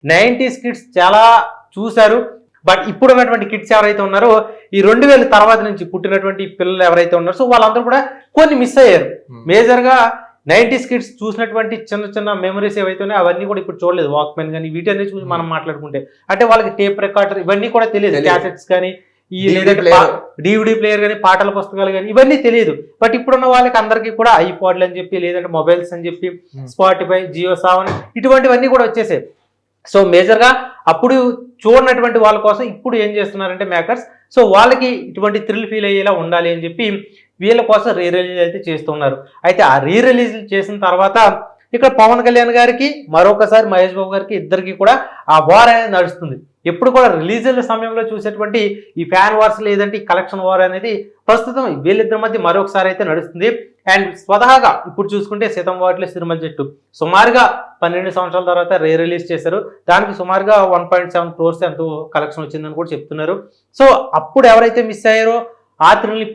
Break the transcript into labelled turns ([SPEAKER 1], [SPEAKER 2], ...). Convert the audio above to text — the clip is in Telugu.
[SPEAKER 1] 90s కిడ్స్ చాలా చూశారు. బట్ ఇప్పుడు ఉన్నటువంటి కిడ్స్ ఎవరైతే ఉన్నారో ఈ 2000 తర్వాత నుంచి పుట్టినటువంటి పిల్లలు ఎవరైతే ఉన్నారో సో వాళ్ళందరూ కూడా కొన్ని మిస్ అయ్యారు. మేజర్ గా 90s కిడ్స్ చూసినటువంటి చిన్న చిన్న మెమరీస్ ఏవైతే ఉన్నాయో అవన్నీ కూడా ఇప్పుడు చూడలేదు. వాక్మెన్ కానీ వీటన్ని చూసి మనం మాట్లాడుకుంటే అంటే వాళ్ళకి టేప్ రికార్డర్ ఇవన్నీ కూడా తెలియదు. క్యాసెట్స్ కానీ ఈ లేదంటే డివిడి ప్లేయర్ కానీ పాటల పుస్తకాలు కానీ ఇవన్నీ తెలియదు. బట్ ఇప్పుడున్న వాళ్ళకి అందరికీ కూడా ఐపాడ్లు అని చెప్పి లేదంటే మొబైల్స్ అని చెప్పి స్పాటిఫై, జియో సావన్ ఇటువంటివన్నీ కూడా వచ్చేసాయి. సో మేజర్గా అప్పుడు చూడనటువంటి వాళ్ళ కోసం ఇప్పుడు ఏం చేస్తున్నారంటే మేకర్స్ సో వాళ్ళకి ఇటువంటి థ్రిల్ ఫీల్ అయ్యేలా ఉండాలి అని చెప్పి వీళ్ళ కోసం రీ రిలీజ్ అయితే చేస్తున్నారు. అయితే ఆ రీ రిలీజ్ చేసిన తర్వాత ఇక్కడ పవన్ కళ్యాణ్ గారికి మరొకసారి మహేష్ బాబు గారికి ఇద్దరికి కూడా ఆ వార్ అనేది నడుస్తుంది. ఎప్పుడు కూడా రిలీజ్ సమయంలో చూసేటువంటి ఈ ఫ్యాన్ వార్స్ లేదంటే ఈ కలెక్షన్ వార్ అనేది ప్రస్తుతం వీళ్ళిద్దరి మధ్య మరొకసారి అయితే నడుస్తుంది. అండ్ స్వతహాగా ఇప్పుడు చూసుకుంటే సీతం వాటిలో సినిమా జట్టు సుమారుగా 12 సంవత్సరాల తర్వాత రీ రిలీజ్ చేశారు. దానికి సుమారుగా 1.7 crores ఎంతో కలెక్షన్ వచ్చిందని కూడా చెప్తున్నారు. సో అప్పుడు ఎవరైతే మిస్ అయ్యారో ఆ త్రిల్ని